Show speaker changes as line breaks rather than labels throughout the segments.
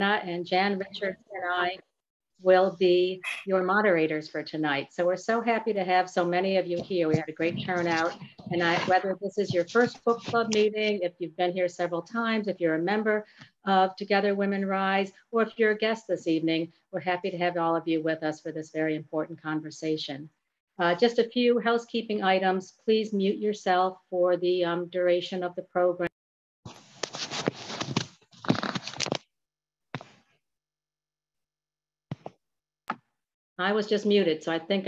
and Jan Richards and I will be your moderators for tonight. So we're so happy to have so many of you here. We had a great turnout. And whether this is your first book club meeting, if you've been here several times, if you're a member of Together Women Rise, or if you're a guest this evening, we're happy to have all of you with us for this very important conversation. Just a few housekeeping items. Please mute yourself for the duration of the program. I was just muted, so I think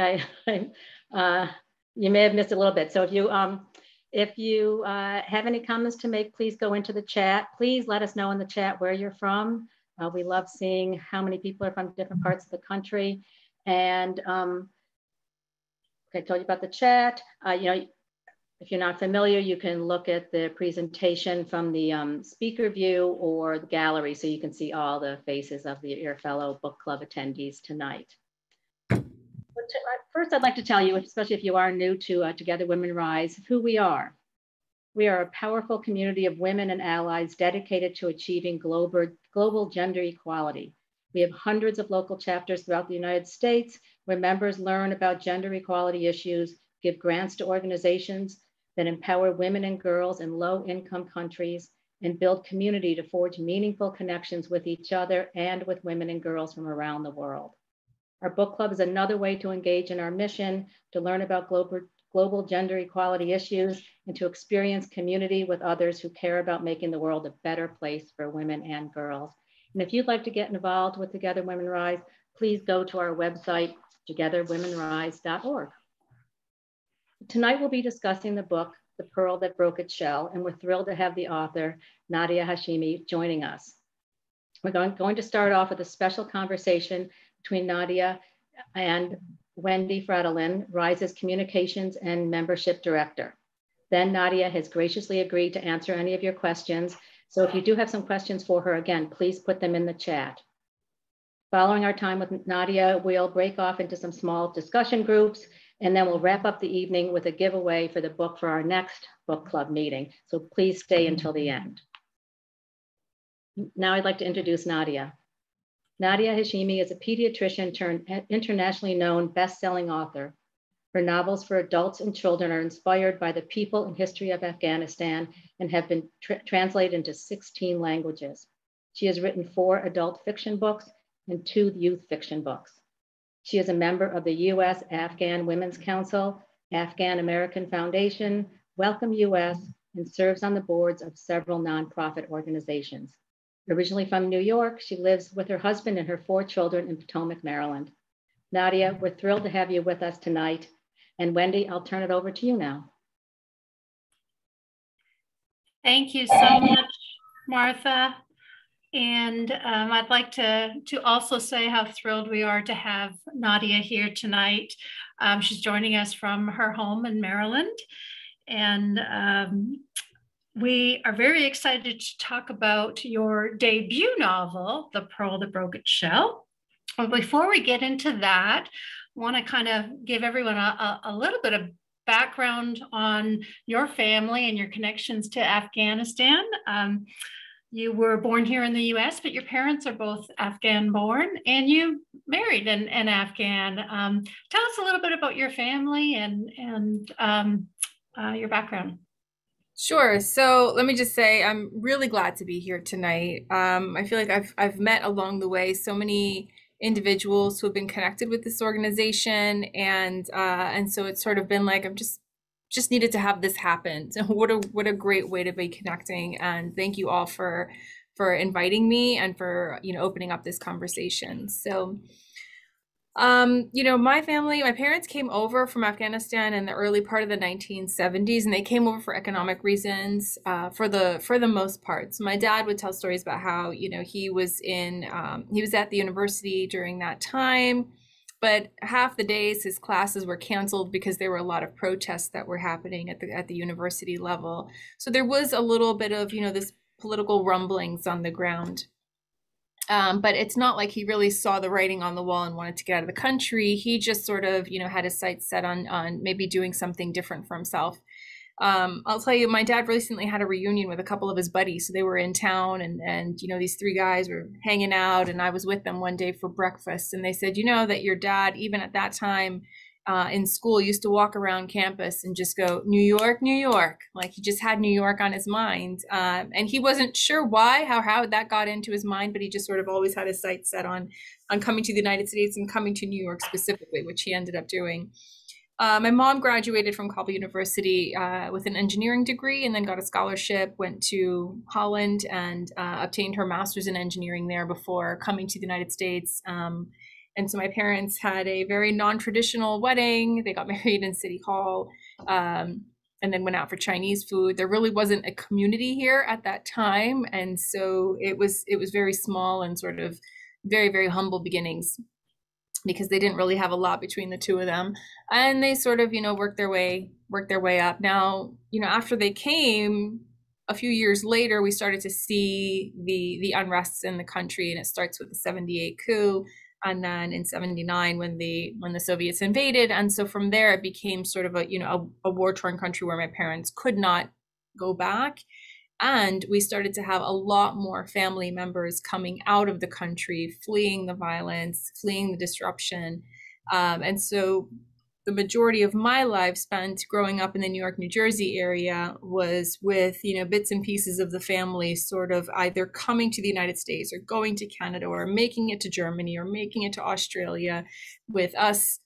you may have missed a little bit. So if you have any comments to make, please go into the chat. Please let us know in the chat where you're from. We love seeing how many people are from different parts of the country. And I told you about the chat. If you're not familiar, you can look at the presentation from the speaker view or the gallery, so you can see all the faces of your fellow book club attendees tonight. First, I'd like to tell you, especially if you are new to Together Women Rise, who we are. We are a powerful community of women and allies dedicated to achieving global gender equality. We have hundreds of local chapters throughout the United States where members learn about gender equality issues, give grants to organizations that empower women and girls in low-income countries, and build community to forge meaningful connections with each other and with women and girls from around the world. Our book club is another way to engage in our mission, to learn about global gender equality issues, and to experience community with others who care about making the world a better place for women and girls. And if you'd like to get involved with Together Women Rise, please go to our website, togetherwomenrise.org. Tonight we'll be discussing the book, The Pearl That Broke Its Shell, and we're thrilled to have the author, Nadia Hashimi, joining us. We're going to start off with a special conversation between Nadia and Wendy Fradolin, Rise's Communications and Membership Director. Then Nadia has graciously agreed to answer any of your questions. So if you do have some questions for her, again, please put them in the chat. Following our time with Nadia, we'll break off into some small discussion groups, and then we'll wrap up the evening with a giveaway for the book for our next book club meeting. So please stay until the end. Now I'd like to introduce Nadia. Nadia Hashimi is a pediatrician turned internationally known best-selling author. Her novels for adults and children are inspired by the people and history of Afghanistan and have been translated into 16 languages. She has written 4 adult fiction books and 2 youth fiction books. She is a member of the U.S. Afghan Women's Council, Afghan American Foundation, Welcome U.S., and serves on the boards of several nonprofit organizations. Originally from New York, she lives with her husband and her 4 children in Potomac, Maryland. Nadia, we're thrilled to have you with us tonight. And Wendy, I'll turn it over to you now.
Thank you so much, Martha. And I'd like to also say how thrilled we are to have Nadia here tonight. She's joining us from her home in Maryland. And we are very excited to talk about your debut novel, The Pearl That Broke Its Shell. But before we get into that, I want to kind of give everyone a little bit of background on your family and your connections to Afghanistan. You were born here in the US, but your parents are both Afghan born, and you married an Afghan. Tell us a little bit about your family and your background.
Sure. So let me just say, I'm really glad to be here tonight. I feel like I've met along the way so many individuals who have been connected with this organization, and so it's sort of been like I'm just needed to have this happen. So what a great way to be connecting, and thank you all for inviting me and for opening up this conversation. So my family, my parents came over from Afghanistan in the early part of the 1970s, and they came over for economic reasons, for the most part. So my dad would tell stories about how, he was at the university during that time, but half the days his classes were canceled because there were a lot of protests that were happening at the university level. So there was a little bit of, this political rumblings on the ground. But it's not like he really saw the writing on the wall and wanted to get out of the country. He just sort of, had his sights set on maybe doing something different for himself. I'll tell you, my dad recently had a reunion with a couple of his buddies. So they were in town, and you know, these three guys were hanging out, and I was with them one day for breakfast. And they said, you know, that your dad, even at that time in school, used to walk around campus and just go, New York, New York. Like he just had New York on his mind. And he wasn't sure why, how that got into his mind, but he just sort of always had his sights set on coming to the United States and coming to New York specifically, which he ended up doing. My mom graduated from Kabul University with an engineering degree and then got a scholarship, went to Holland and obtained her master's in engineering there before coming to the United States. And so my parents had a very non-traditional wedding. They got married in City Hall and then went out for Chinese food. There really wasn't a community here at that time. And so it was very small and sort of very, very humble beginnings, because they didn't really have a lot between the two of them. And they sort of, you know, worked their way up. Now, you know, after they came, a few years later, we started to see the unrests in the country, and it starts with the 78 coup, and then in 79 when the Soviets invaded. And so from there, it became sort of a war-torn country where my parents could not go back. And we started to have a lot more family members coming out of the country, fleeing the violence, fleeing the disruption. And so the majority of my life spent growing up in the New York, New Jersey area was with, you know, bits and pieces of the family sort of either coming to the United States or going to Canada or making it to Germany or making it to Australia, with us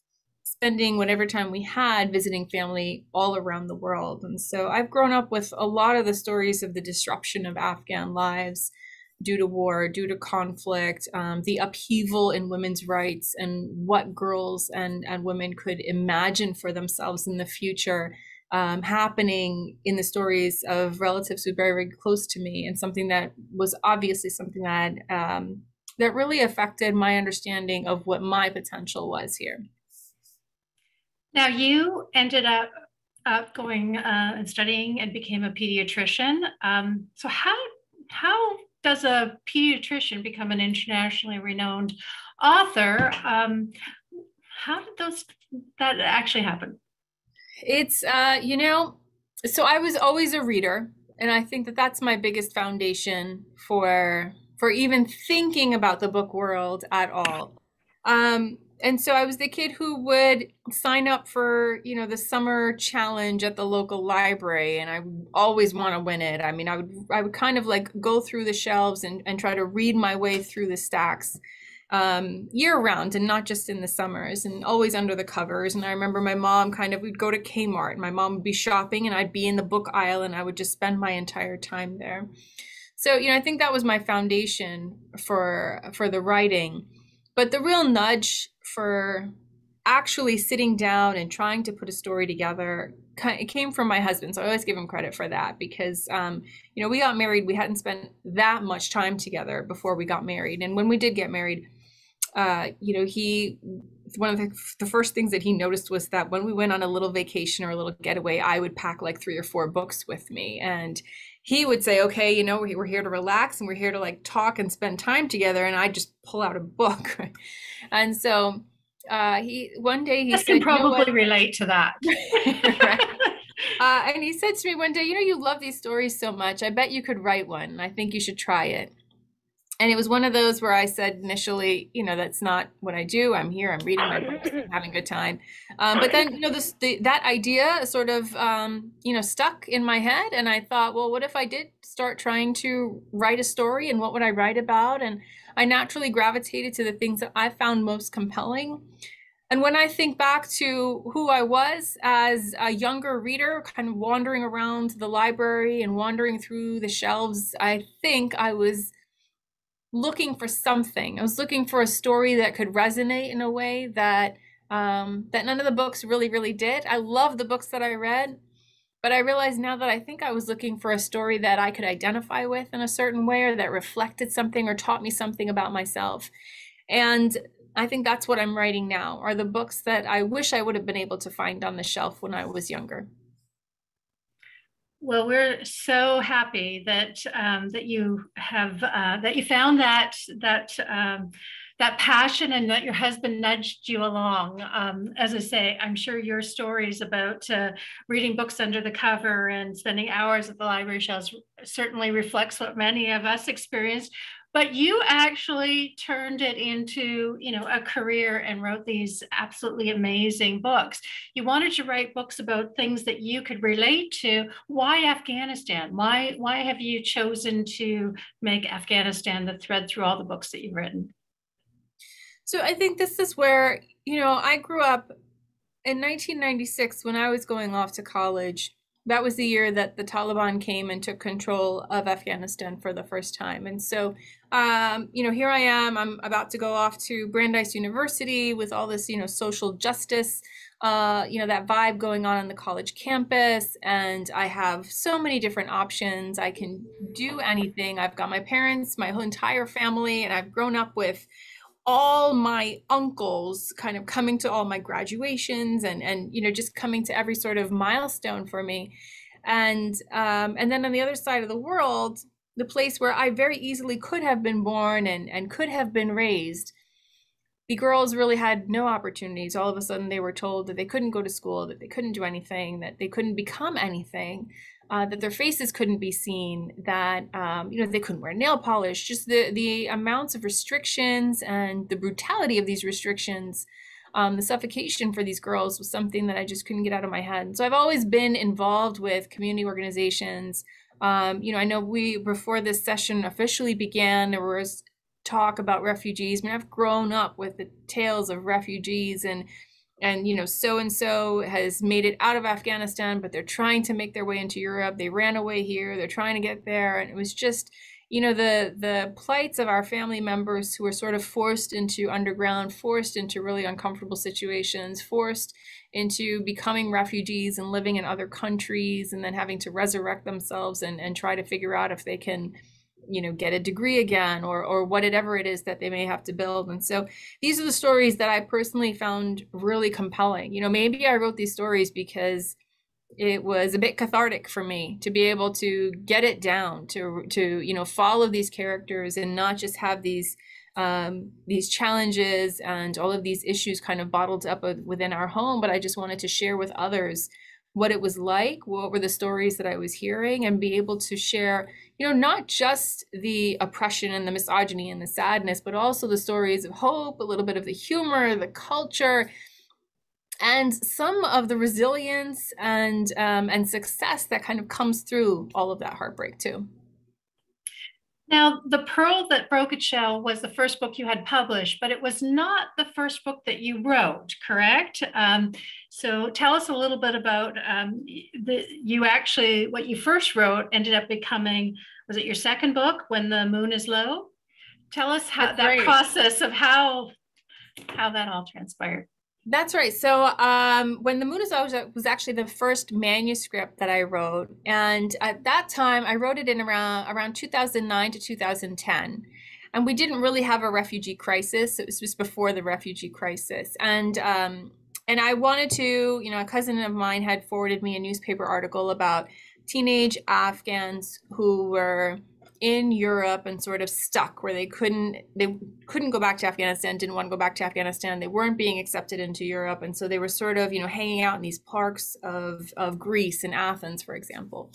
spending whatever time we had visiting family all around the world. And so I've grown up with a lot of the stories of the disruption of Afghan lives due to war, due to conflict, the upheaval in women's rights, and what girls and women could imagine for themselves in the future, happening in the stories of relatives who are very, very close to me, and something that was obviously something that that really affected my understanding of what my potential was here.
Now, you ended up going and studying and became a pediatrician. So how does a pediatrician become an internationally renowned author? How did that actually happen?
It's, you know, so I was always a reader, and I think that that's my biggest foundation for even thinking about the book world at all. And so I was the kid who would sign up for, you know, the summer challenge at the local library, and I always want to win it. I mean, I would kind of like go through the shelves and try to read my way through the stacks year round, and not just in the summers, and always under the covers. And I remember my mom we'd go to Kmart, and my mom would be shopping and I'd be in the book aisle, and I would just spend my entire time there. So, you know, I think that was my foundation for the writing. But the real nudge for actually sitting down and trying to put a story together, it came from my husband. So I always give him credit for that, because, you know, we got married. We hadn't spent that much time together before we got married. And when we did get married, you know, one of the first things that he noticed was that when we went on a little vacation or a little getaway, I would pack like 3 or 4 books with me. And he would say, okay, you know, we're here to relax and we're here to like talk and spend time together. And I just pull out a book. And so one day he said,
can probably relate to that.
Right. And he said to me one day, you know, you love these stories so much. I bet you could write one. And I think you should try it. And it was one of those where I said initially, you know, that's not what I do. I'm here, I'm reading my books, I'm having a good time. But then, you know, that idea sort of, you know, stuck in my head. And I thought, well, what if I did start trying to write a story, and what would I write about? And I naturally gravitated to the things that I found most compelling. And when I think back to who I was as a younger reader, kind of wandering around the library and wandering through the shelves, I think I was looking for something. I was looking for a story that could resonate in a way that that none of the books really, really did. I love the books that I read, but I realize now that I think I was looking for a story that I could identify with in a certain way, or that reflected something or taught me something about myself. And I think that's what I'm writing now, are the books that I wish I would have been able to find on the shelf when I was younger.
Well, we're so happy that that you have that you found that that passion and that your husband nudged you along. As I say, I'm sure your stories about reading books under the cover and spending hours at the library shelves certainly reflects what many of us experienced. But you actually turned it into, a career and wrote these absolutely amazing books. You wanted to write books about things that you could relate to. Why Afghanistan? Why have you chosen to make Afghanistan the thread through all the books that you've written?
So I think this is where, I grew up in 1996 when I was going off to college. That was the year that the Taliban came and took control of Afghanistan for the first time. And so, here I am. I'm about to go off to Brandeis University with all this, social justice, that vibe going on the college campus. And I have so many different options. I can do anything. I've got my parents, my whole entire family, and I've grown up with all my uncles kind of coming to all my graduations and just coming to every sort of milestone for me. And then on the other side of the world, the place where I very easily could have been born and could have been raised, the girls really had no opportunities. All of a sudden they were told that they couldn't go to school, that they couldn't do anything, that they couldn't become anything. That their faces couldn't be seen, that they couldn't wear nail polish. Just the amounts of restrictions and the brutality of these restrictions, the suffocation for these girls was something that I just couldn't get out of my head. And so I've always been involved with community organizations. I know before this session officially began, there was talk about refugees. I mean, I've grown up with the tales of refugees and so-and-so has made it out of Afghanistan, but they're trying to make their way into Europe. They ran away here. They're trying to get there. And it was just, the plights of our family members who were sort of forced into underground, forced into really uncomfortable situations, forced into becoming refugees and living in other countries and then having to resurrect themselves and try to figure out if they can get a degree again or whatever it is that they may have to build. And so these are the stories that I personally found really compelling. Maybe I wrote these stories because it was a bit cathartic for me to be able to get it down, to follow these characters and not just have these challenges and all of these issues kind of bottled up within our home, but I just wanted to share with others what it was like, what were the stories that I was hearing, and be able to share, not just the oppression and the misogyny and the sadness, but also the stories of hope, a little bit of the humor, the culture, and some of the resilience and success that kind of comes through all of that heartbreak too.
Now, The Pearl That Broke Its Shell was the first book you had published, but it was not the first book that you wrote, correct? So tell us a little bit about what you first wrote ended up becoming, was it your second book, When the Moon is Low? Tell us how that process of how that all transpired.
That's right. So When the Moon is Low was actually the first manuscript that I wrote. And at that time, I wrote it in around 2009 to 2010. And we didn't really have a refugee crisis. It was just before the refugee crisis. And I wanted to, a cousin of mine had forwarded me a newspaper article about teenage Afghans who were in Europe and sort of stuck where they couldn't go back to Afghanistan, didn't want to go back to Afghanistan. They weren't being accepted into Europe. And so they were sort of, hanging out in these parks of Greece and Athens, for example.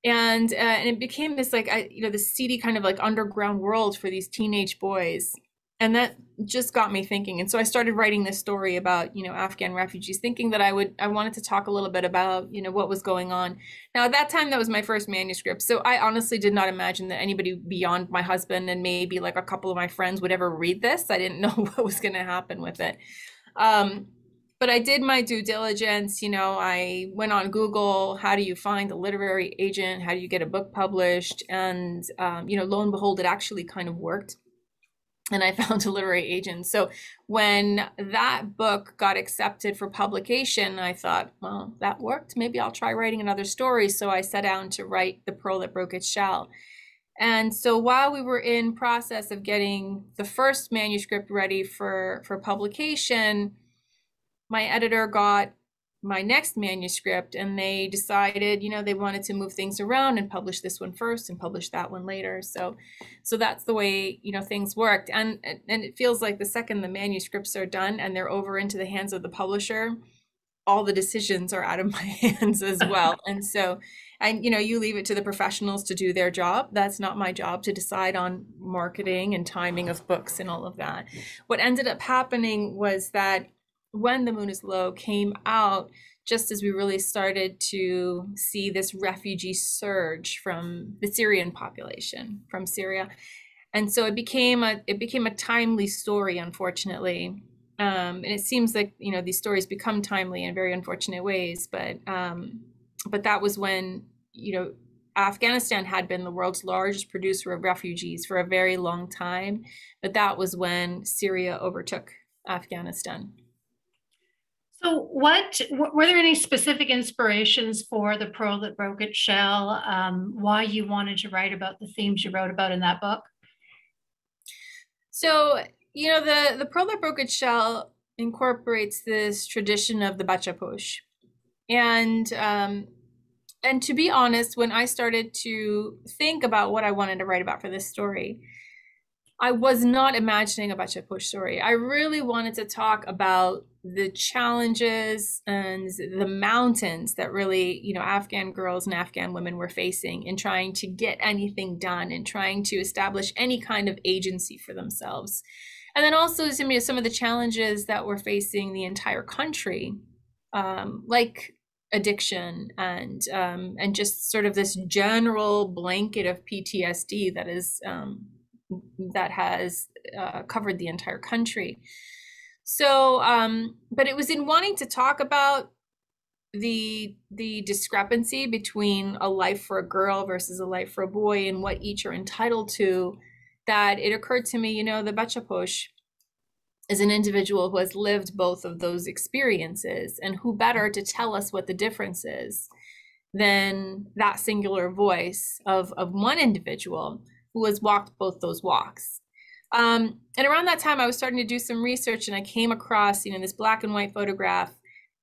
And it became this this seedy kind of underground world for these teenage boys. And that just got me thinking. And so I started writing this story about, Afghan refugees, thinking that I wanted to talk a little bit about, what was going on. Now, at that time, that was my first manuscript. So I honestly did not imagine that anybody beyond my husband and maybe a couple of my friends would ever read this. I didn't know what was going to happen with it. But I did my due diligence. I went on Google. How do you find a literary agent? How do you get a book published? And, lo and behold, it actually kind of worked. And I found a literary agent. So when that book got accepted for publication, I thought, well, that worked. Maybe I'll try writing another story. So I sat down to write The Pearl That Broke Its Shell. And so while we were in process of getting the first manuscript ready for publication, my editor got my next manuscript, and they decided, they wanted to move things around and publish this one first and publish that one later. So that's the way, things worked. And it feels like the second the manuscripts are done and they're over into the hands of the publisher, all the decisions are out of my hands as well. And so, you leave it to the professionals to do their job. That's not my job to decide on marketing and timing of books and all of that. What ended up happening was that when The Moon is Low came out, just as we really started to see this refugee surge from the Syrian population, from Syria. And so it became a timely story, unfortunately. And it seems like, these stories become timely in very unfortunate ways, but that was when, Afghanistan had been the world's largest producer of refugees for a very long time, but that was when Syria overtook Afghanistan.
So were there any specific inspirations for The Pearl That Broke Its Shell? Why you wanted to write about the themes you wrote about in that book?
So, the Pearl That Broke Its Shell incorporates this tradition of the bachaposh. And to be honest, when I started to think about what I wanted to write about for this story, I was not imagining a bachaposh story. I really wanted to talk about the challenges and the mountains that really, Afghan girls and Afghan women were facing in trying to get anything done and trying to establish any kind of agency for themselves. And then also some of the challenges that were facing the entire country, like addiction and just sort of this general blanket of PTSD that has covered the entire country. So, but it was in wanting to talk about the discrepancy between a life for a girl versus a life for a boy and what each are entitled to, that it occurred to me, the bachaposh is an individual who has lived both of those experiences, and who better to tell us what the difference is than that singular voice of one individual who has walked both those walks. And around that time, I was starting to do some research, and I came across, this black and white photograph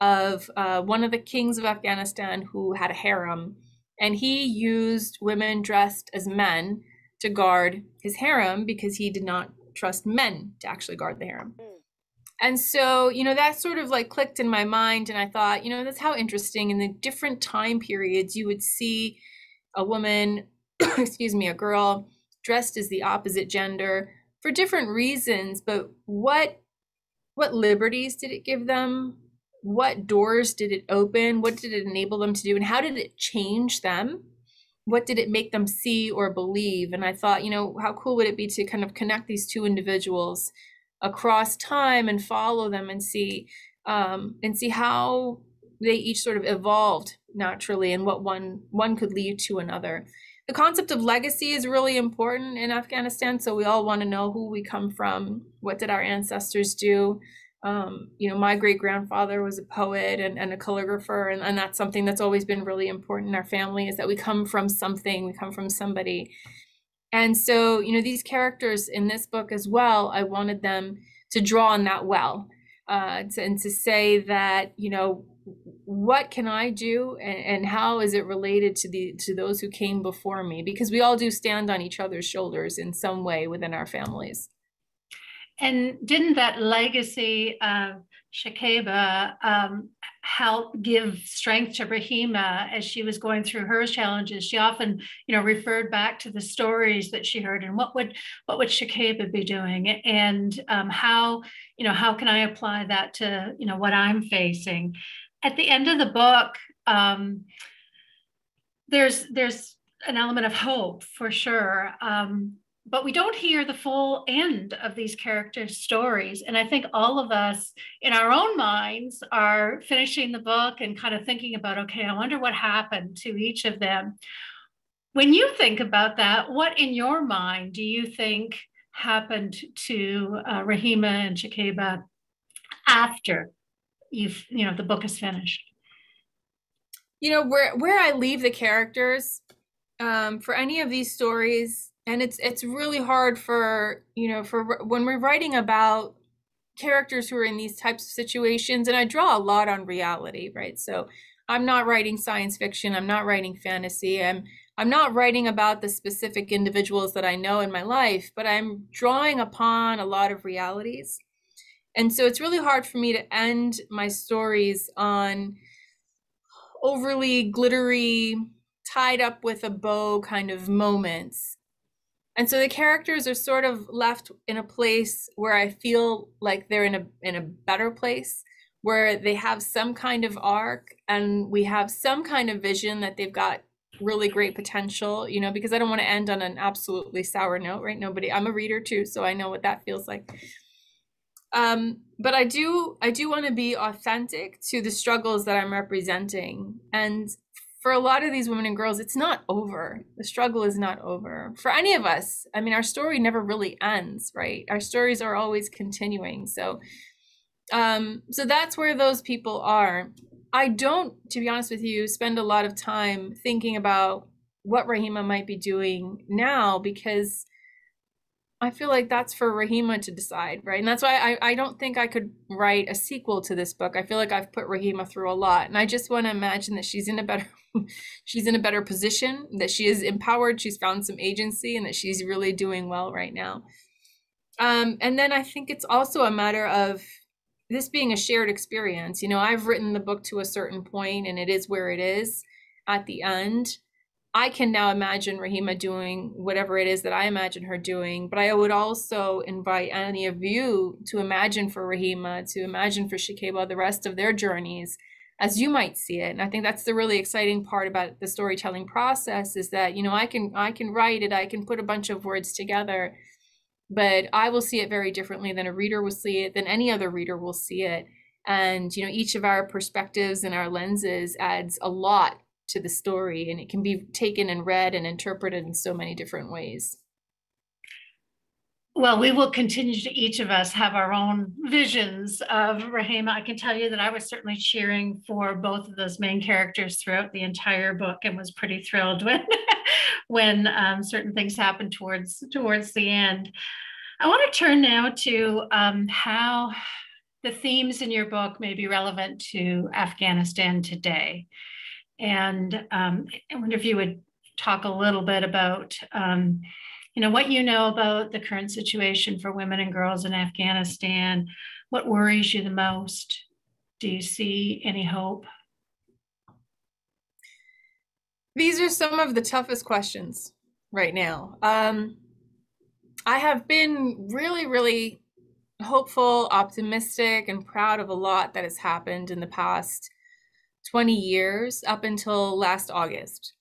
of one of the kings of Afghanistan who had a harem, and he used women dressed as men to guard his harem because he did not trust men to actually guard the harem. And so, that sort of like clicked in my mind, and I thought, that's how interesting in the different time periods you would see a woman, a girl dressed as the opposite gender for different reasons, but what liberties did it give them? What doors did it open? What did it enable them to do? And how did it change them? What did it make them see or believe? And I thought, how cool would it be to kind of connect these two individuals across time and follow them and see how they each sort of evolved naturally and what one could lead to another. The concept of legacy is really important in Afghanistan. So we all want to know who we come from. What did our ancestors do? My great-grandfather was a poet and a calligrapher, and that's something that's always been really important in our family, is that we come from something, we come from somebody. And so, these characters in this book as well, I wanted them to draw on that well, and to say that, what can I do, and how is it related to those who came before me? Because we all do stand on each other's shoulders in some way within our families.
And didn't that legacy of Shakeba help give strength to Rahima as she was going through her challenges? She often, referred back to the stories that she heard, and what would Shakeba be doing, and how can I apply that to what I'm facing? At the end of the book, there's an element of hope for sure. But we don't hear the full end of these characters' stories. And I think all of us in our own minds are finishing the book and kind of thinking about, okay, I wonder what happened to each of them. When you think about that, what in your mind do you think happened to Rahima and Shakeba after the book is finished?
Where I leave the characters for any of these stories, and it's really hard for when we're writing about characters who are in these types of situations, and I draw a lot on reality, right? So I'm not writing science fiction, I'm not writing fantasy, I'm not writing about the specific individuals that I know in my life, but I'm drawing upon a lot of realities. And so it's really hard for me to end my stories on overly glittery, tied up with a bow kind of moments. And so the characters are sort of left in a place where I feel like they're in a better place, where they have some kind of arc and we have some kind of vision that they've got really great potential, you know, because I don't want to end on an absolutely sour note, right? I'm a reader too, so I know what that feels like. But I do want to be authentic to the struggles that I'm representing. And for a lot of these women and girls, it's not over. The struggle is not over. For any of us, I mean, our story never really ends, right? Our stories are always continuing. So that's where those people are. I don't, to be honest with you, spend a lot of time thinking about what Rahima might be doing now, because I feel like that's for Rahima to decide, right? And that's why I don't think I could write a sequel to this book. I feel like I've put Rahima through a lot, and I just want to imagine that she's in a better position, that she is empowered, she's found some agency, and that she's really doing well right now. And then I think it's also a matter of this being a shared experience. You know, I've written the book to a certain point, and it is where it is at the end. I can now imagine Rahima doing whatever it is that I imagine her doing, but I would also invite any of you to imagine for Rahima, to imagine for Shikeba the rest of their journeys as you might see it. And I think that's the really exciting part about the storytelling process, is that, you know, I can write it, I can put a bunch of words together, but I will see it very differently than a reader will see it, than any other reader will see it. And, you know, each of our perspectives and our lenses adds a lot to the story, and it can be taken and read and interpreted in so many different ways.
Well, we will continue to each of us have our own visions of Rahima. I can tell you that I was certainly cheering for both of those main characters throughout the entire book, and was pretty thrilled when certain things happened towards the end. I want to turn now to how the themes in your book may be relevant to Afghanistan today. And I wonder if you would talk a little bit about, you know, what you know about the current situation for women and girls in Afghanistan. What worries you the most? Do you see any hope?
These are some of the toughest questions right now. I have been really, really hopeful, optimistic, and proud of a lot that has happened in the past 20 years up until last August.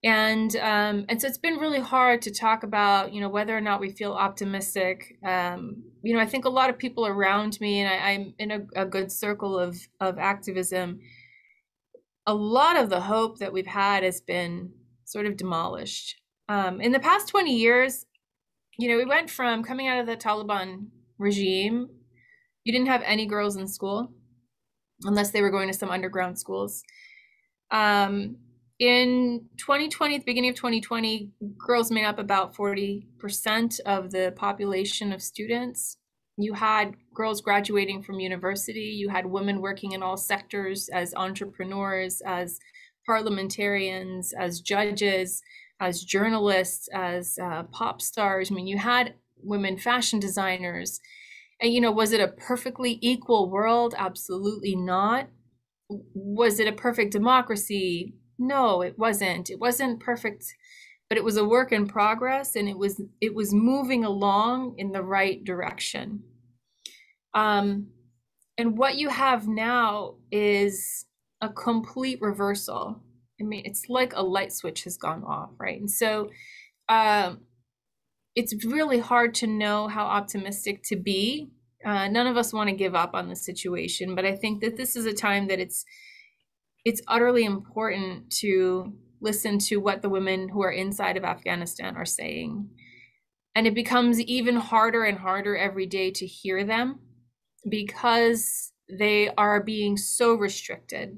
And so it's been really hard to talk about, you know, whether or not we feel optimistic. You know, I think a lot of people around me, and I'm in a good circle of activism, a lot of the hope that we've had has been sort of demolished. In the past 20 years, you know, we went from coming out of the Taliban regime, you didn't have any girls in school, unless they were going to some underground schools. In 2020, at the beginning of 2020, girls made up about 40% of the population of students. You had girls graduating from university. You had women working in all sectors as entrepreneurs, as parliamentarians, as judges, as journalists, as pop stars. I mean, you had women fashion designers. And, you know, was it a perfectly equal world? Absolutely not. Was it a perfect democracy? No, it wasn't. It wasn't perfect, but it was a work in progress, and it was moving along in the right direction. And what you have now is a complete reversal. I mean, it's like a light switch has gone off, right? And so it's really hard to know how optimistic to be. None of us want to give up on the situation, but I think that this is a time that it's utterly important to listen to what the women who are inside of Afghanistan are saying. And it becomes even harder and harder every day to hear them, because they are being so restricted.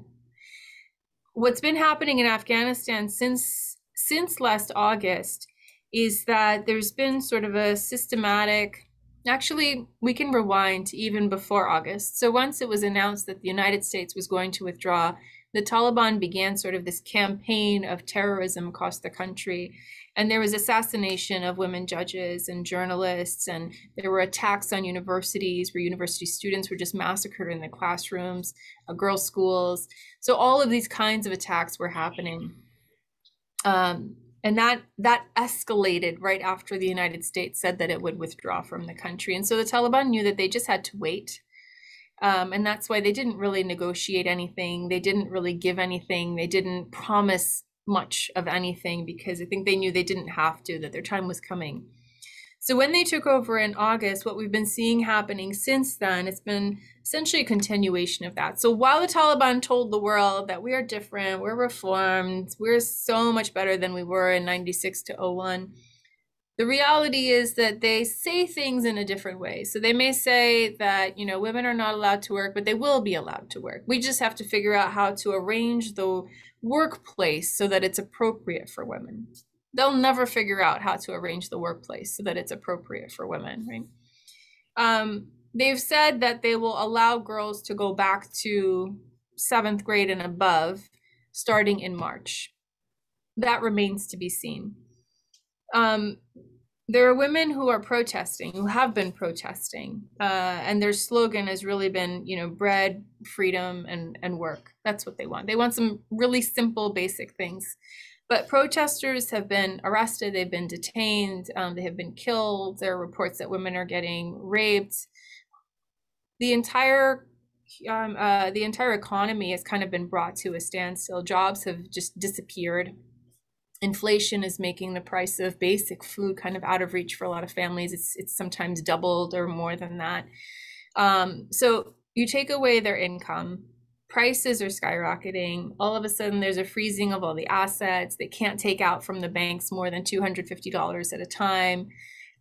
What's been happening in Afghanistan since last August is that there's been sort of a systematic Actually, we can rewind to even before August. So once it was announced that the United States was going to withdraw, the Taliban began sort of this campaign of terrorism across the country. And there was assassination of women judges and journalists, and there were attacks on universities where university students were just massacred in the classrooms, girls' schools. So all of these kinds of attacks were happening. And that escalated right after the United States said that it would withdraw from the country. And so the Taliban knew that they just had to wait. And that's why they didn't really negotiate anything. They didn't really give anything. They didn't promise much of anything, because I think they knew they didn't have to, that their time was coming. So when they took over in August, what we've been seeing happening since then, it's been essentially a continuation of that. So while the Taliban told the world that we are different, we're reformed, we're so much better than we were in 96 to 01, the reality is that they say things in a different way. So they may say that, you know, women are not allowed to work, but they will be allowed to work. We just have to figure out how to arrange the workplace so that it's appropriate for women. They'll never figure out how to arrange the workplace so that it's appropriate for women, right? They've said that they will allow girls to go back to 7th grade and above starting in March. That remains to be seen. There are women who are protesting, who have been protesting, and their slogan has really been, you know, bread, freedom, and work. That's what they want. They want some really simple, basic things. But protesters have been arrested, they've been detained, they have been killed. There are reports that women are getting raped. The entire economy has kind of been brought to a standstill. Jobs have just disappeared. Inflation is making the price of basic food kind of out of reach for a lot of families. It's sometimes doubled or more than that. So you take away their income, prices are skyrocketing. All of a sudden, there's a freezing of all the assets. They can't take out from the banks more than $250 at a time.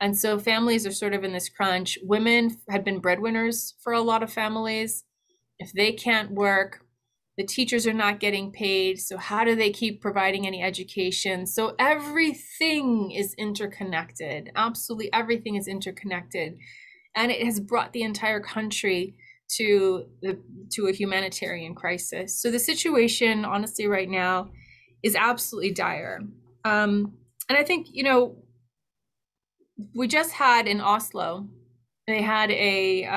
And so families are sort of in this crunch. Women had been breadwinners for a lot of families. If they can't work, the teachers are not getting paid. So how do they keep providing any education? So everything is interconnected. Absolutely everything is interconnected. And it has brought the entire country to a humanitarian crisis. So the situation, honestly, right now is absolutely dire. And I think, you know, we just had in Oslo, they had a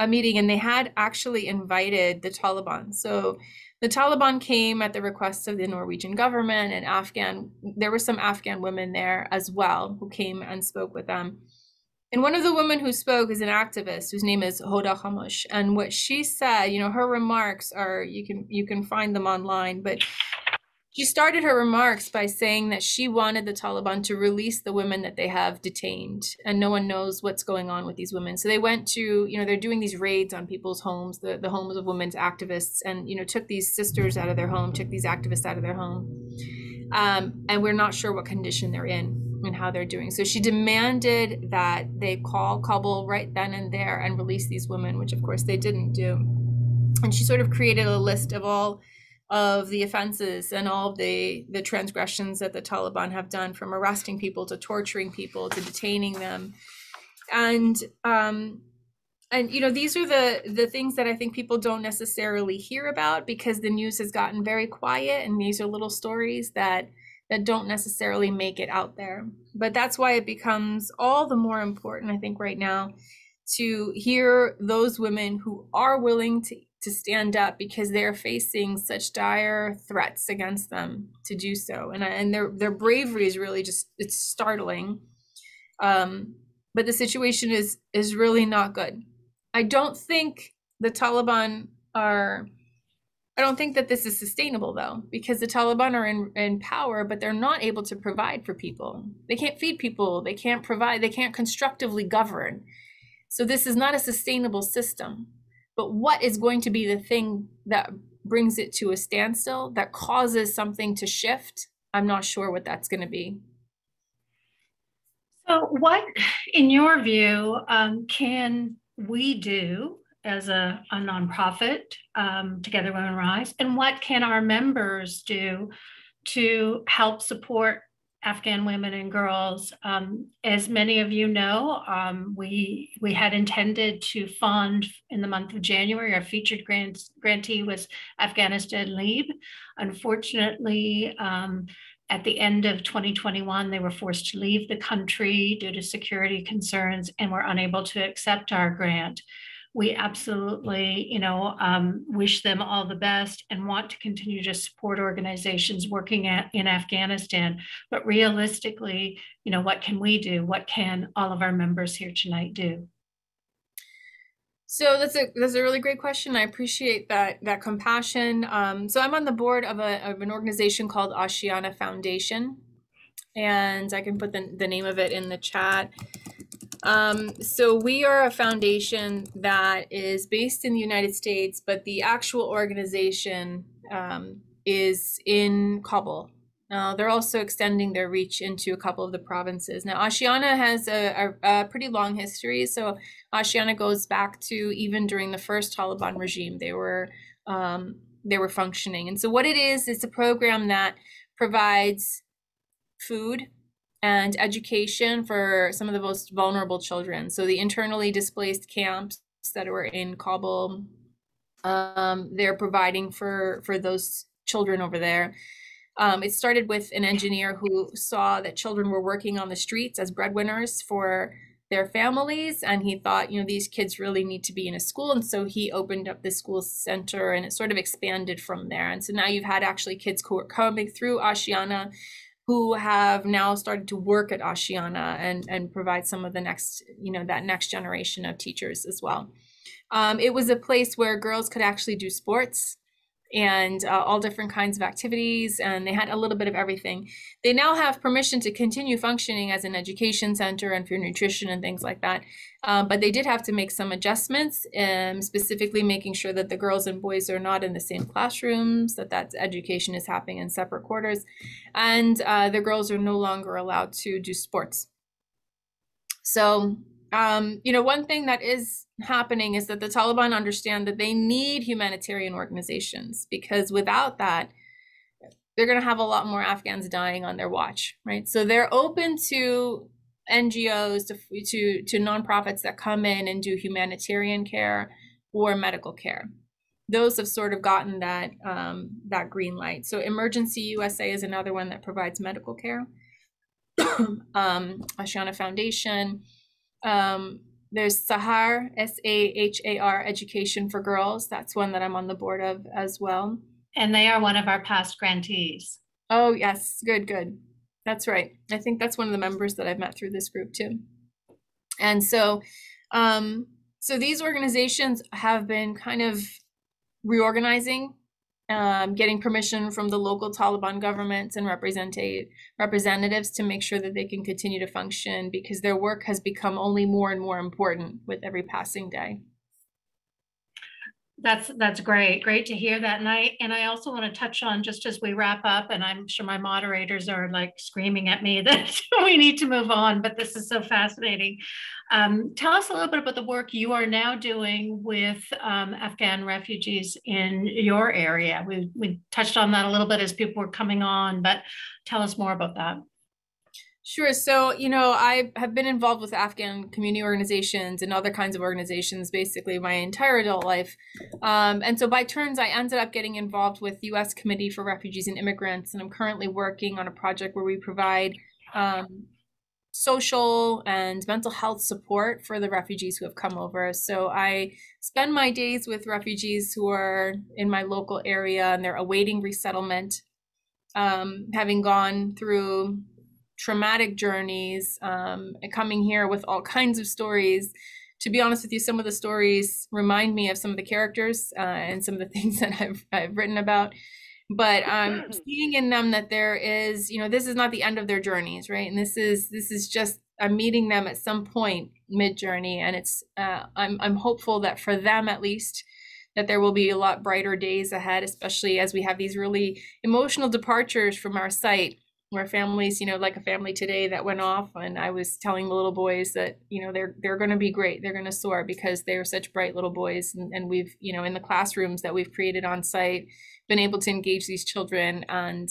meeting, and they had actually invited the Taliban. So the Taliban came at the request of the Norwegian government, and there were some Afghan women there as well who came and spoke with them. And one of the women who spoke is an activist whose name is Hoda Khamosh. And what she said, you know, her remarks are, you can find them online, but she started her remarks by saying that she wanted the Taliban to release the women that they have detained, and no one knows what's going on with these women. So they went to, you know, they're doing these raids on people's homes, the homes of women's activists, and, you know, took these sisters out of their home, took these activists out of their home. And we're not sure what condition they're in and how they're doing. So she demanded that they call Kabul right then and there and release these women, which of course they didn't do. And she sort of created a list of all of the offenses and all of the transgressions that the Taliban have done, from arresting people to torturing people to detaining them. And you know, these are the things that I think people don't necessarily hear about, because the news has gotten very quiet, and these are little stories that don't necessarily make it out there. But that's why it becomes all the more important, I think, right now, to hear those women who are willing to stand up, because they're facing such dire threats against them to do so. And their bravery is really just, it's startling. But the situation is really not good. I don't think the Taliban I don't think that this is sustainable, though, because the Taliban are in power, but they're not able to provide for people. They can't feed people. They can't provide. They can't constructively govern. So this is not a sustainable system. But what is going to be the thing that brings it to a standstill, that causes something to shift? I'm not sure what that's going to be.
So what, in your view, can we do as a nonprofit, Together Women Rise, and what can our members do to help support Afghan women and girls. As many of you know, we had intended to fund in the month of January. Our featured grantee was Afghanistan Leave. Unfortunately, at the end of 2021, they were forced to leave the country due to security concerns and were unable to accept our grant. We absolutely, wish them all the best and want to continue to support organizations working in Afghanistan. But realistically, what can we do? What can all of our members here tonight do?
So that's a really great question. I appreciate that compassion. So I'm on the board of an organization called Ashiana Foundation, and I can put the name of it in the chat. So we are a foundation that is based in the United States, but the actual organization is in Kabul. They're also extending their reach into a couple of the provinces. Now, Ashiana has a pretty long history. So Ashiana goes back to even during the first Taliban regime. They were functioning. And so what it is, it's a program that provides food and education for some of the most vulnerable children. So the internally displaced camps that were in Kabul, they're providing for those children over there. It started with an engineer who saw that children were working on the streets as breadwinners for their families, and he thought, these kids really need to be in a school, and so he opened up the school center, and it sort of expanded from there. And so now you've had actually kids who are coming through Ashiana who have now started to work at Ashiana and provide some of the next, that next generation of teachers as well. It was a place where girls could actually do sports and all different kinds of activities, and they had a little bit of everything. They now have permission to continue functioning as an education center and for nutrition and things like that. But they did have to make some adjustments, specifically making sure that the girls and boys are not in the same classrooms, that education is happening in separate quarters, and the girls are no longer allowed to do sports. So, one thing that is happening is that the Taliban understand that they need humanitarian organizations, because without that, they're going to have a lot more Afghans dying on their watch, right? So they're open to NGOs, to nonprofits that come in and do humanitarian care or medical care. Those have sort of gotten that green light. So Emergency USA is another one that provides medical care. Ashiana Foundation. There's Sahar, SAHAR, Education for Girls. That's one that I'm on the board of as well.
And they are one of our past grantees.
Oh, yes. Good. That's right. I think that's one of the members that I've met through this group too. And so, so these organizations have been kind of reorganizing, getting permission from the local Taliban governments and representatives to make sure that they can continue to function, because their work has become only more and more important with every passing day.
That's great to hear that. And I also want to touch on, just as we wrap up, and I'm sure my moderators are like screaming at me that we need to move on, but this is so fascinating. Tell us a little bit about the work you are now doing with Afghan refugees in your area. We touched on that a little bit as people were coming on, but tell us more about that.
Sure. So, I have been involved with Afghan community organizations and other kinds of organizations basically my entire adult life. And so by turns, I ended up getting involved with the U.S. Committee for Refugees and Immigrants. And I'm currently working on a project where we provide social and mental health support for the refugees who have come over. So I spend my days with refugees who are in my local area and they're awaiting resettlement, having gone through traumatic journeys, coming here with all kinds of stories. To be honest with you, some of the stories remind me of some of the characters and some of the things that I've written about. But seeing in them that there is, this is not the end of their journeys, right? And this is just, I'm meeting them at some point mid-journey, and it's I'm hopeful that for them at least, that there will be a lot brighter days ahead, especially as we have these really emotional departures from our site, where families, like a family today that went off, and I was telling the little boys that, they're going to be great. They're going to soar because they're such bright little boys. And we've, in the classrooms that we've created on site, been able to engage these children and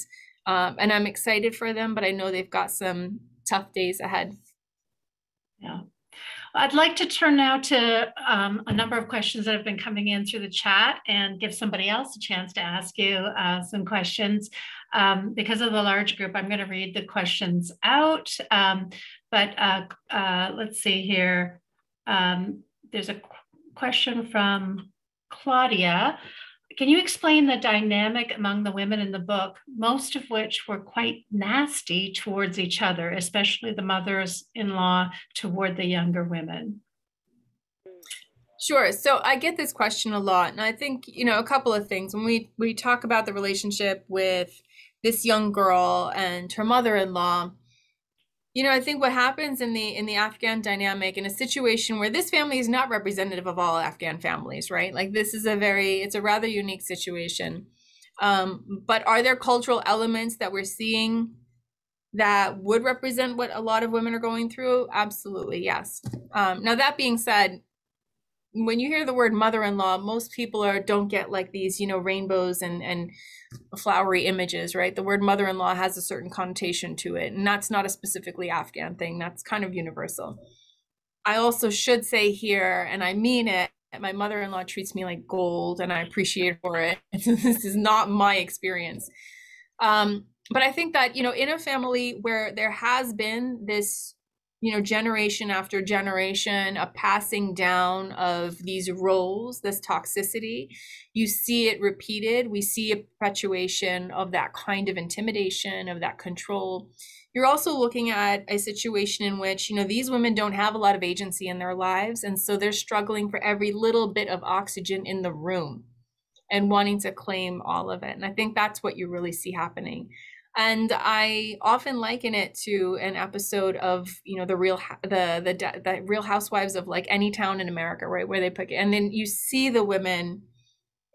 And I'm excited for them, but I know they've got some tough days ahead.
Yeah. I'd like to turn now to a number of questions that have been coming in through the chat and give somebody else a chance to ask you some questions. Because of the large group, I'm going to read the questions out. Let's see here. There's a question from Claudia. Can you explain the dynamic among the women in the book, most of which were quite nasty towards each other, especially the mothers-in-law toward the younger women?
Sure. So I get this question a lot, and I think, a couple of things. When we talk about the relationship with this young girl and her mother-in-law, I think what happens in the Afghan dynamic, in a situation where this family is not representative of all Afghan families, right? Like, this is it's a rather unique situation. But are there cultural elements that we're seeing that would represent what a lot of women are going through? Absolutely, yes. Now, that being said, when you hear the word mother-in-law, most people don't get like these, rainbows and flowery images, right? The word mother-in-law has a certain connotation to it, and that's not a specifically Afghan thing. That's kind of universal. I also should say here, and I mean it, my mother-in-law treats me like gold, and I appreciate her for it. This is not my experience. But I think that, in a family where there has been this, generation after generation, a passing down of these roles, this toxicity, you see it repeated. We see a perpetuation of that kind of intimidation, of that control. You're also looking at a situation in which, these women don't have a lot of agency in their lives. And so they're struggling for every little bit of oxygen in the room and wanting to claim all of it. And I think that's what you really see happening. And I often liken it to an episode of, the Real Housewives of like any town in America, right? Where they pick it. And then you see the women,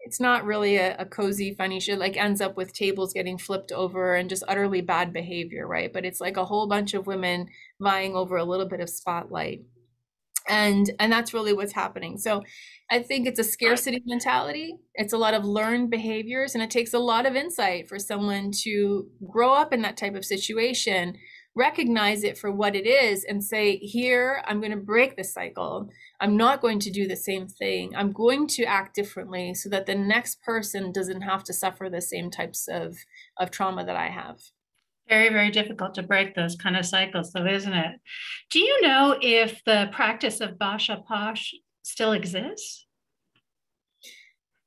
it's not really a cozy, funny show, like ends up with tables getting flipped over and just utterly bad behavior, right? But it's like a whole bunch of women vying over a little bit of spotlight. And that's really what's happening. So I think it's a scarcity mentality. It's a lot of learned behaviors, and it takes a lot of insight for someone to grow up in that type of situation, recognize it for what it is, and say, here, I'm going to break the cycle. I'm not going to do the same thing. I'm going to act differently so that the next person doesn't have to suffer the same types of trauma that I have.
Very, very difficult to break those kind of cycles, though, isn't it? Do you know if the practice of Basha Posh still exists?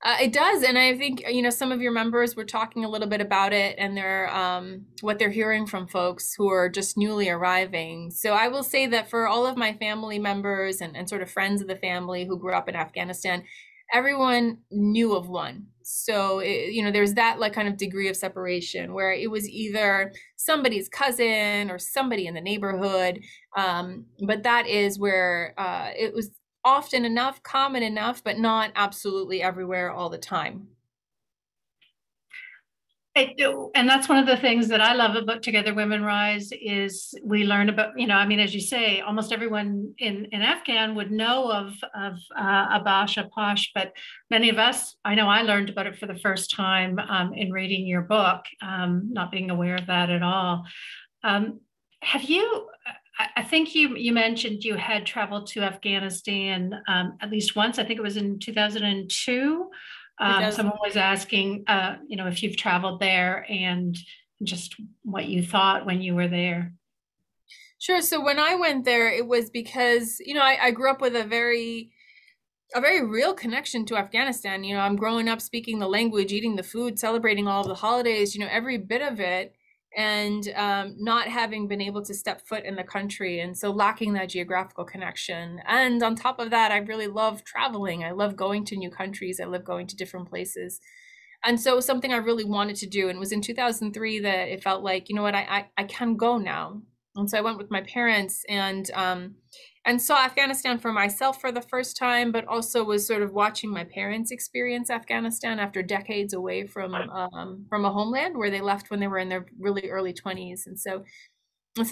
It does, and I think some of your members were talking a little bit about it, and what they're hearing from folks who are just newly arriving. So I will say that for all of my family members and sort of friends of the family who grew up in Afghanistan, everyone knew of one. So there's that like kind of degree of separation where it was either somebody's cousin or somebody in the neighborhood, but that is where it was often enough, common enough, but not absolutely everywhere all the time.
And that's one of the things that I love about Together Women Rise is we learn about, as you say, almost everyone in Afghan would know of Abasha Posh, but many of us, I know I learned about it for the first time in reading your book, not being aware of that at all. Have you, I think you mentioned you had traveled to Afghanistan at least once. I think it was in 2002. Someone was asking, if you've traveled there and just what you thought when you were there.
Sure. So when I went there, it was because, I grew up with a very real connection to Afghanistan. I'm growing up speaking the language, eating the food, celebrating all of the holidays, every bit of it. And not having been able to step foot in the country, and so lacking that geographical connection. And on top of that, I really love traveling. I love going to new countries. I love going to different places. And so it was something I really wanted to do. And it was in 2003 that it felt like, I can go now. And so I went with my parents and saw Afghanistan for myself for the first time, but also was sort of watching my parents experience Afghanistan after decades away from a homeland where they left when they were in their really early 20s. And so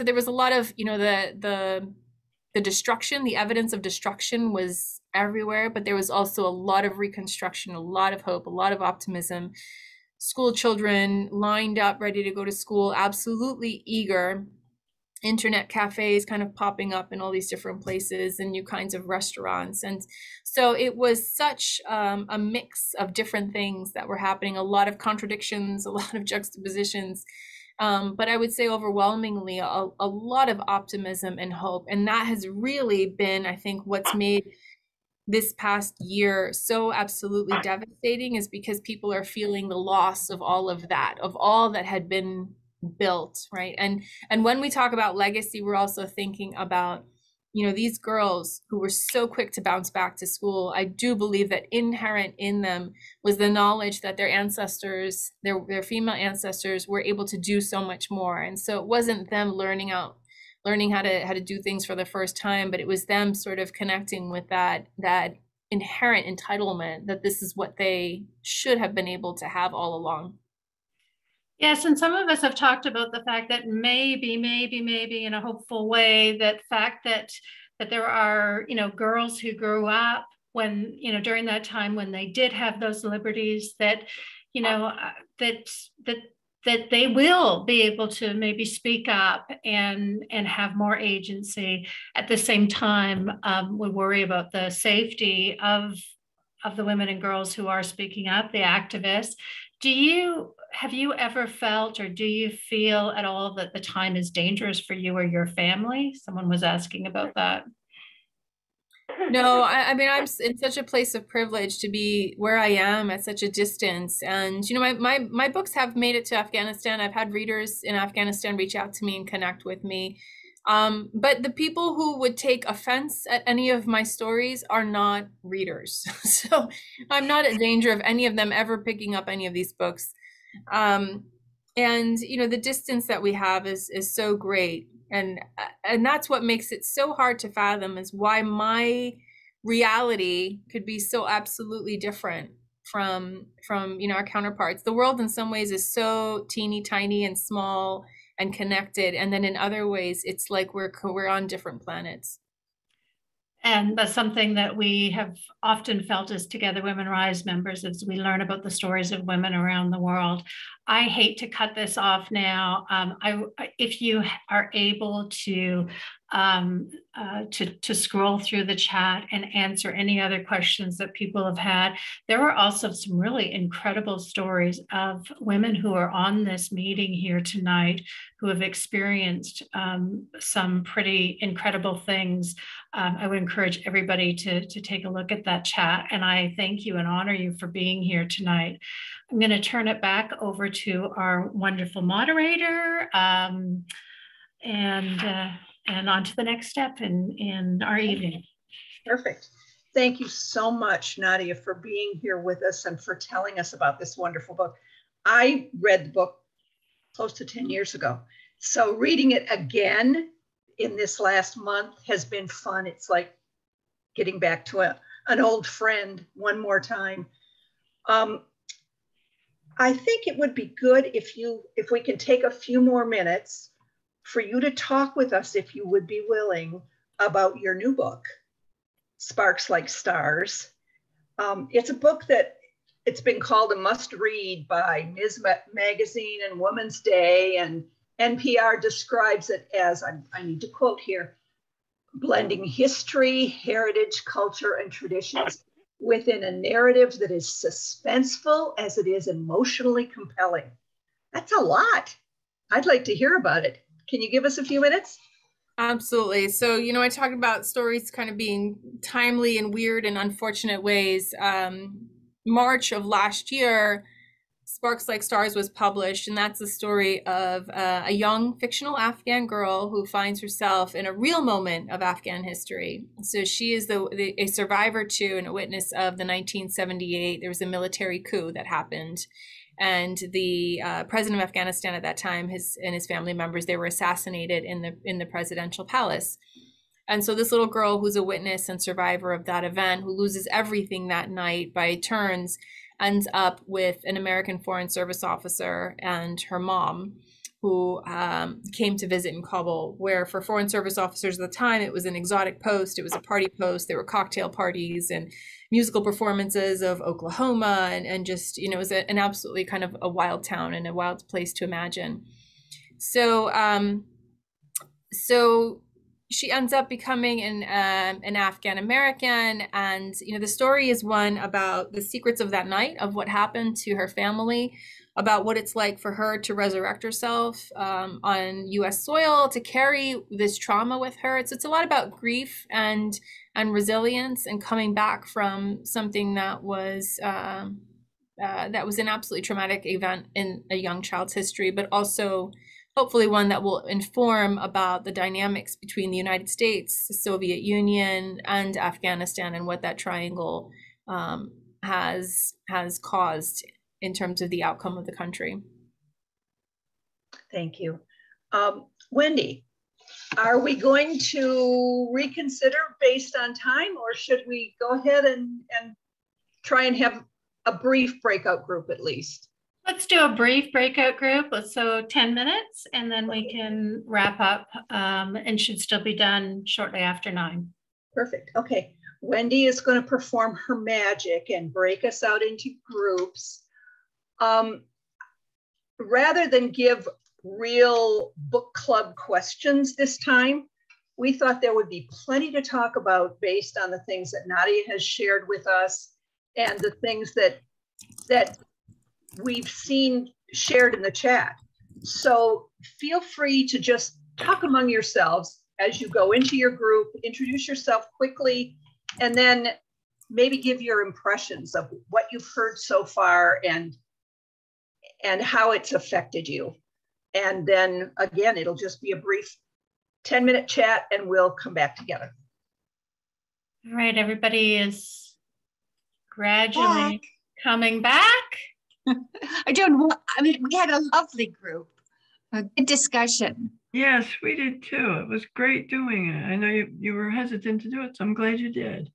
there was a lot of, the destruction, the evidence of destruction was everywhere, but there was also a lot of reconstruction, a lot of hope, a lot of optimism. school children lined up, ready to go to school, absolutely eager. Internet cafes kind of popping up in all these different places and new kinds of restaurants. And so it was such a mix of different things that were happening, a lot of contradictions, a lot of juxtapositions. But I would say overwhelmingly a lot of optimism and hope. And that has really been, I think, what's made this past year so absolutely devastating, is because people are feeling the loss of all of that, of all that had been built, right? And when we talk about legacy, we're also thinking about, these girls who were so quick to bounce back to school. I do believe that inherent in them was the knowledge that their ancestors, their female ancestors, were able to do so much more. And so it wasn't them learning how to do things for the first time, but it was them sort of connecting with that inherent entitlement that this is what they should have been able to have all along.
Yes, and some of us have talked about the fact that maybe in a hopeful way, that fact that there are, girls who grew up when, during that time when they did have those liberties, that, that they will be able to maybe speak up and have more agency. At the same time, we worry about the safety of the women and girls who are speaking up, the activists. Have you ever felt, or do you feel at all that the time is dangerous for you or your family? Someone was asking about that.
No, I mean, I'm in such a place of privilege to be where I am at such a distance. And, my books have made it to Afghanistan. I've had readers in Afghanistan reach out to me and connect with me. But the people who would take offense at any of my stories are not readers. So I'm not in danger of any of them ever picking up any of these books. And, the distance that we have is so great. And that's what makes it so hard to fathom, is why my reality could be so absolutely different from our counterparts. The world in some ways is so teeny tiny and small and connected, and then in other ways it's like we're on different planets.
And that's something that we have often felt as Together Women Rise members, as we learn about the stories of women around the world. I hate to cut this off now. If you are able to scroll through the chat and answer any other questions that people have had. There were also some really incredible stories of women who are on this meeting here tonight who have experienced some pretty incredible things. I would encourage everybody to take a look at that chat, and I thank you and honor you for being here tonight. I'm going to turn it back over to our wonderful moderator, and on to the next step in our evening.
Perfect. Thank you so much, Nadia, for being here with us and for telling us about this wonderful book. I read the book close to 10 years ago. So reading it again in this last month has been fun. It's like getting back to an old friend one more time. I think it would be good if we can take a few more minutes for you to talk with us, if you would be willing, about your new book, Sparks Like Stars. It's a book that it's been called a must read by Ms. Magazine and Woman's Day, and NPR describes it as, I need to quote here, blending history, heritage, culture, and traditions within a narrative that is suspenseful as it is emotionally compelling. That's a lot. I'd like to hear about it. Can you give us a few minutes?
Absolutely. So, I talked about stories kind of being timely and weird and unfortunate ways. March of last year, Sparks Like Stars was published, and that's the story of a young fictional Afghan girl who finds herself in a real moment of Afghan history. So she is a survivor to and a witness of the 1978, there was a military coup that happened. And the president of Afghanistan at that time, and his family members, they were assassinated in the presidential palace. And so this little girl, who's a witness and survivor of that event, who loses everything that night by turns, ends up with an American Foreign Service officer and her mom. who came to visit in Kabul, where for Foreign Service officers at the time, it was an exotic post. It was a party post. There were cocktail parties and musical performances of Oklahoma, and just, you know, it was an absolutely kind of a wild town and a wild place to imagine. So, so she ends up becoming an Afghan American, and you know, the story is one about the secrets of that night, of what happened to her family, about what it's like for her to resurrect herself on U.S. soil, to carry this trauma with her. It's a lot about grief and resilience and coming back from something that was an absolutely traumatic event in a young child's history, but also hopefully one that will inform about the dynamics between the United States, the Soviet Union, and Afghanistan, and what that triangle has caused in terms of the outcome of the country.
Thank you. Wendy, are we going to reconsider based on time, or should we go ahead and try and have a brief breakout group at least?
Let's do a brief breakout group. So 10 minutes, and then we can wrap up and should still be done shortly after 9.
Perfect. Okay. Wendy is going to perform her magic and break us out into groups. Rather than give real book club questions this time, we thought there would be plenty to talk about based on the things that Nadia has shared with us and the things that we've seen shared in the chat. So feel free to just talk among yourselves as you go into your group, introduce yourself quickly, and then maybe give your impressions of what you've heard so far and how it's affected you. And then again, it'll just be a brief 10-minute chat and we'll come back together.
All right, everybody is gradually coming back.
I mean, we had a lovely group, a good discussion.
Yes, we did too. It was great doing it. I know you were hesitant to do it, so I'm glad you did.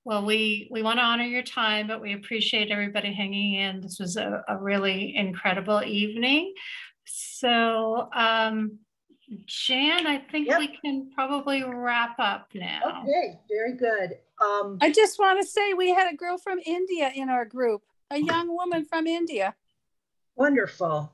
Well, we want to honor your time, but we appreciate everybody hanging in. This was a really incredible evening. So, Jan, I think we can probably wrap up now.
Okay, very good.
I just want to say we had a girl from India in our group, a young woman from India.
Wonderful.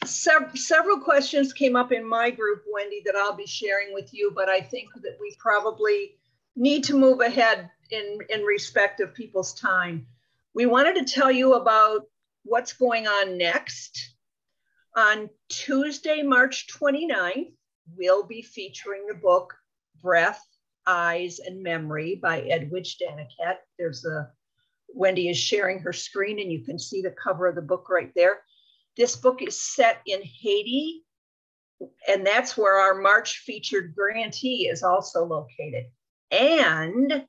Several questions came up in my group, Wendy, that I'll be sharing with you, but I think that we probably need to move ahead in respect of people's time. We wanted to tell you about what's going on next. On Tuesday, March 29th, we'll be featuring the book Breath, Eyes, and Memory by Edwidge Daniket. Wendy is sharing her screen and you can see the cover of the book right there. This book is set in Haiti, and that's where our March featured grantee is also located. And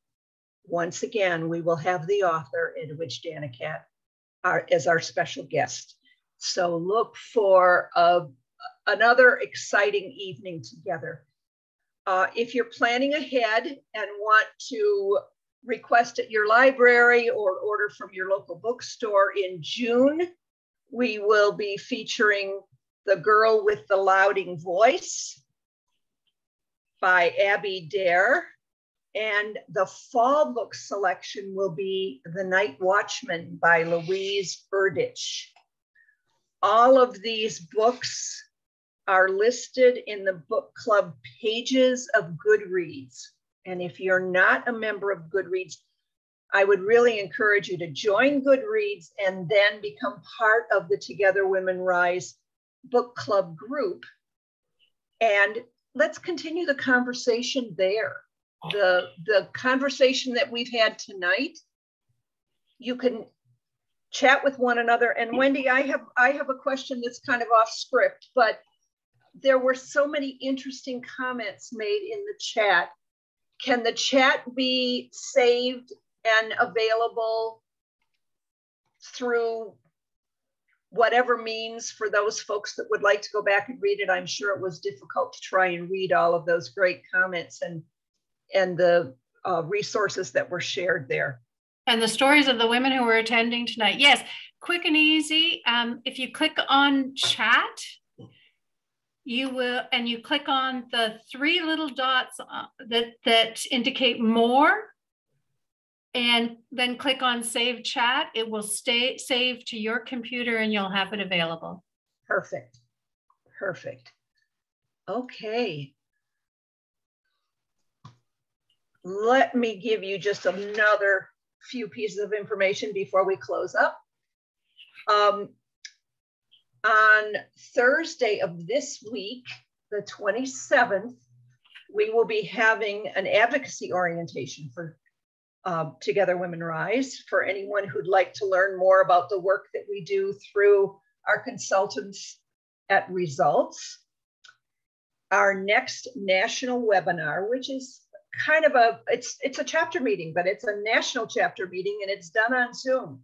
once again, we will have the author, Edwidge Daniket, as our special guest. So look for another exciting evening together. If you're planning ahead and want to request at your library or order from your local bookstore in June, we will be featuring The Girl with the Louding Voice by Abby Dare. And the fall book selection will be The Night Watchman by Louise Erdich. All of these books are listed in the book club pages of Goodreads. And if you're not a member of Goodreads, I would really encourage you to join Goodreads and then become part of the Together Women Rise book club group. And let's continue the conversation there. The conversation that we've had tonight, you can chat with one another. And Wendy, I have a question that's kind of off script, but there were so many interesting comments made in the chat. Can the chat be saved and available through whatever means for those folks that would like to go back and read it? I'm sure it was difficult to try and read all of those great comments and the resources that were shared there.
And the stories of the women who were attending tonight. Yes, quick and easy. If you click on chat, you will, and you click on the three little dots that indicate more, and then click on save chat. It will stay saved to your computer and you'll have it available.
Perfect. Perfect. Okay. Let me give you just another few pieces of information before we close up. On Thursday of this week, the 27th, we will be having an advocacy orientation for Together Women Rise for anyone who'd like to learn more about the work that we do through our consultants at Results. Our next national webinar, which is kind of it's a chapter meeting, but it's a national chapter meeting and it's done on Zoom.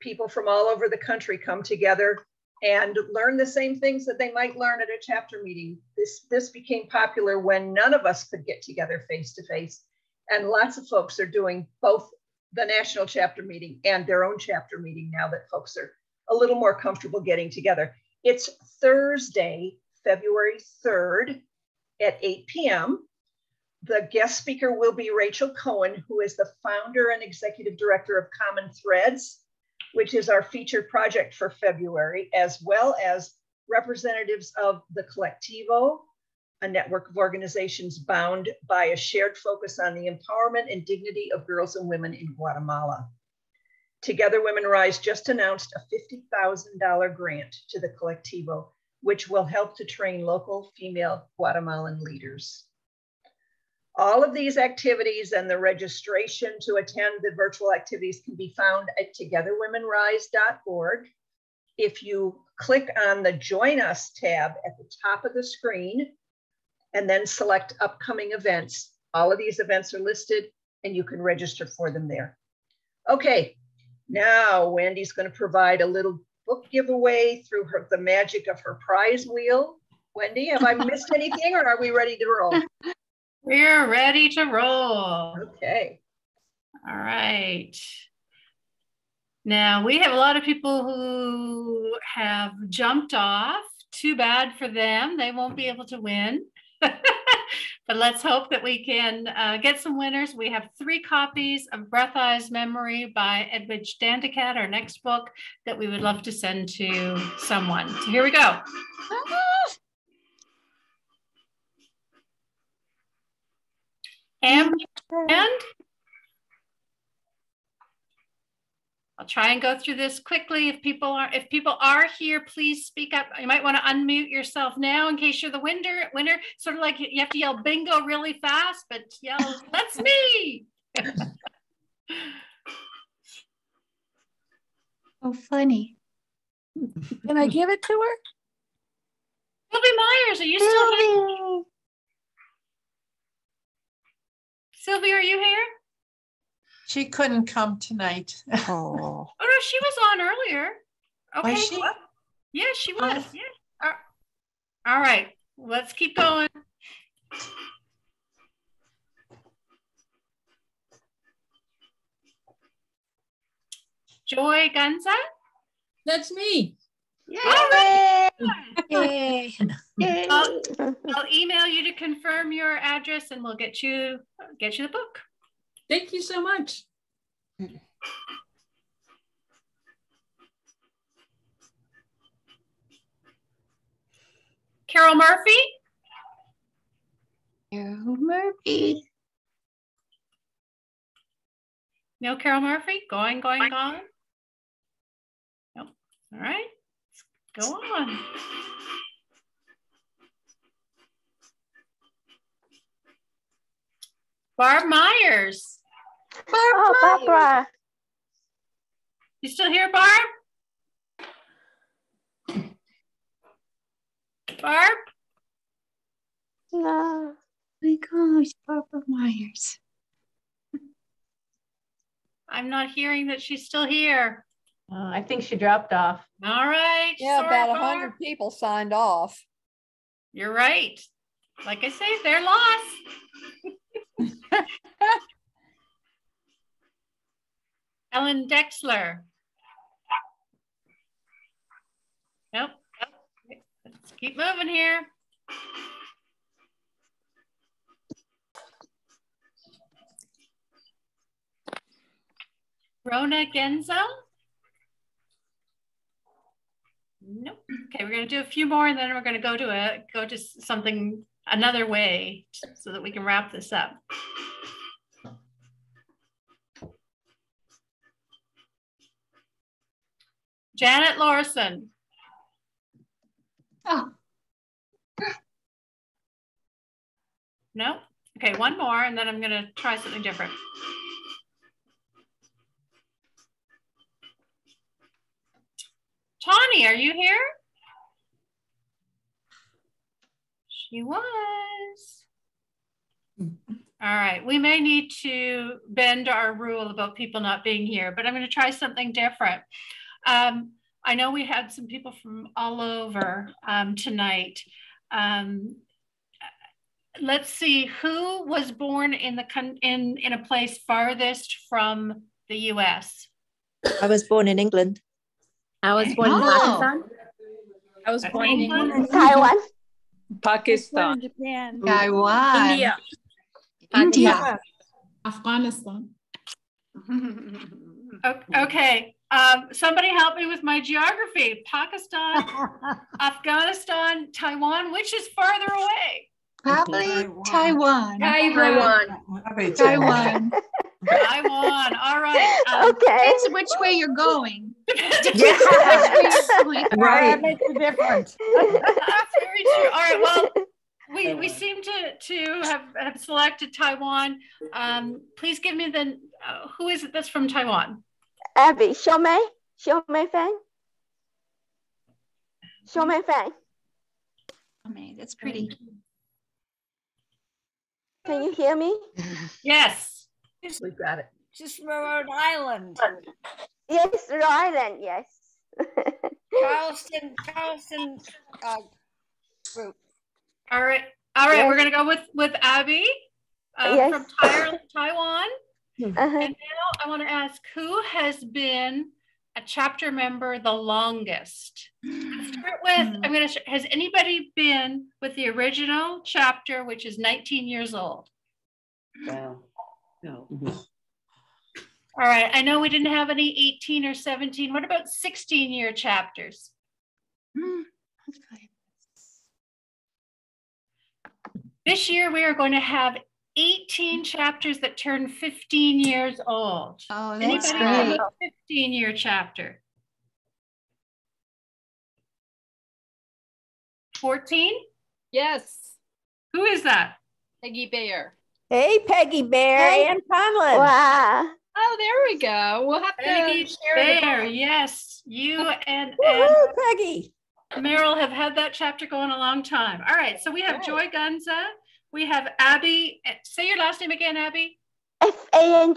People from all over the country come together and learn the same things that they might learn at a chapter meeting. This became popular when none of us could get together face to face. And lots of folks are doing both the national chapter meeting and their own chapter meeting now that folks are a little more comfortable getting together. It's Thursday, February 3rd at 8 p.m. The guest speaker will be Rachel Cohen, who is the founder and executive director of Common Threads, which is our featured project for February, as well as representatives of the Colectivo, a network of organizations bound by a shared focus on the empowerment and dignity of girls and women in Guatemala. Together Women Rise just announced a $50,000 grant to the Colectivo, which will help to train local female Guatemalan leaders. All of these activities and the registration to attend the virtual activities can be found at togetherwomenrise.org. If you click on the Join Us tab at the top of the screen and then select upcoming events, all of these events are listed and you can register for them there. Okay, now Wendy's going to provide a little book giveaway through the magic of her prize wheel. Wendy, have I missed anything or are we ready to roll?
We're ready to roll.
Okay.
All right. Now we have a lot of people who have jumped off. Too bad for them. They won't be able to win. But let's hope that we can get some winners. We have 3 copies of Breath Eyes Memory by Edwidge Danticat, our next book, that we would love to send to someone. So here we go. And I'll try and go through this quickly. If people are here, please speak up. You might want to unmute yourself now in case you're the winner. Sort of like you have to yell bingo really fast, but yell, that's me.
Oh, funny.
Can I give it to her?
Sylvie Myers, are you still here? Sylvie, are you here?
She couldn't come tonight.
Oh no, she was on earlier. Okay.
Was she?
Well, yeah, she was. Yeah. All right. Let's keep going. Joy Gunza?
That's me.
Yay. All right.
Yay. Yay.
I'll email you to confirm your address and we'll get you the book.
Thank you so much.
Carol Murphy?
Carol Murphy.
No Carol Murphy? Going. Nope. All right. Let's go on. Barb Myers.
Barbara.
You still here, Barb? Barb?
No.
Oh my gosh, Barbara Myers.
I'm not hearing that she's still here.
I think she dropped off.
All right.
Yeah,
sorry,
about
Barb.
100 people signed off.
You're right. Like I say, they're lost. Ellen Dexler. Nope. Let's keep moving here. Rona Genzo. Nope. Okay, we're going to do a few more, and then we're going to go to something another way so that we can wrap this up. Janet Lawson.
Oh.
No? Okay, one more, and then I'm going to try something different. Tonnie, are you here? She was. All right, we may need to bend our rule about people not being here, but I'm going to try something different. I know we had some people from all over tonight. Let's see, who was born in a place farthest from the U.S.?
I was born in England.
I was born in Pakistan.
I was born in England.
Taiwan.
Pakistan. Japan.
Taiwan.
India.
India.
Afghanistan.
Okay, somebody help me with my geography. Pakistan, Afghanistan, Taiwan, which is farther away?
Probably Taiwan.
Taiwan.
Taiwan.
Taiwan, all right.
Okay.
Depends which way you're going.
Right.
That makes a difference.
That's very true. All right, well, we seem to have selected Taiwan. Please give me the, who is it that's from Taiwan?
Abby, Xiaomei Fang. Xiaomei Fang.
That's pretty.
Can you hear me?
Yes.
We've got it.
Just from Rhode Island.
Yes, Rhode Island, yes.
Charleston group.
All right,
Yes.
we're gonna go with Abby
Yes.
from Taiwan.
Uh-huh.
And now I want to ask, who has been a chapter member the longest? Let's start with, has anybody been with the original chapter, which is 19 years old?
No.
All right, I know we didn't have any 18 or 17. What about 16-year chapters? This year we are going to have 18 chapters that turn 15 years old.
Oh, that's
Anybody have
great.
a 15-year chapter? 14?
Yes.
Who is that?
Peggy Bear.
Hey, Peggy Bear.
Hey.
Ann Conlon.
Wow.
Oh, there we go. We'll have
Peggy
to share the
Bear, yes. You and
Woohoo, Peggy.
Meryl have had that chapter going a long time. All right, so we have Joy Gunza. We have Abby. Say your last name again, Abby.
Fang.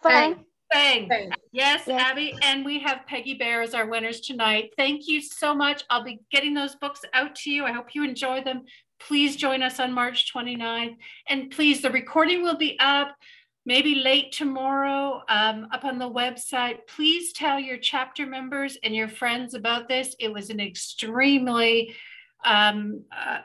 Fang.
Fang. Yes,
Yes.
Abby. And we have Peggy Bear as our winners tonight. Thank you so much. I'll be getting those books out to you. I hope you enjoy them. Please join us on March 29th. And please, the recording will be up maybe late tomorrow up on the website. Please tell your chapter members and your friends about this. It was an extremely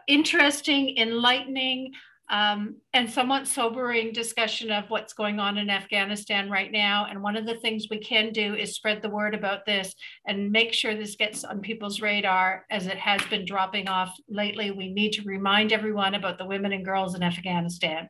interesting, enlightening, and somewhat sobering discussion of what's going on in Afghanistan right now. And one of the things we can do is spread the word about this and make sure this gets on people's radar, as it has been dropping off lately. We need to remind everyone about the women and girls in Afghanistan.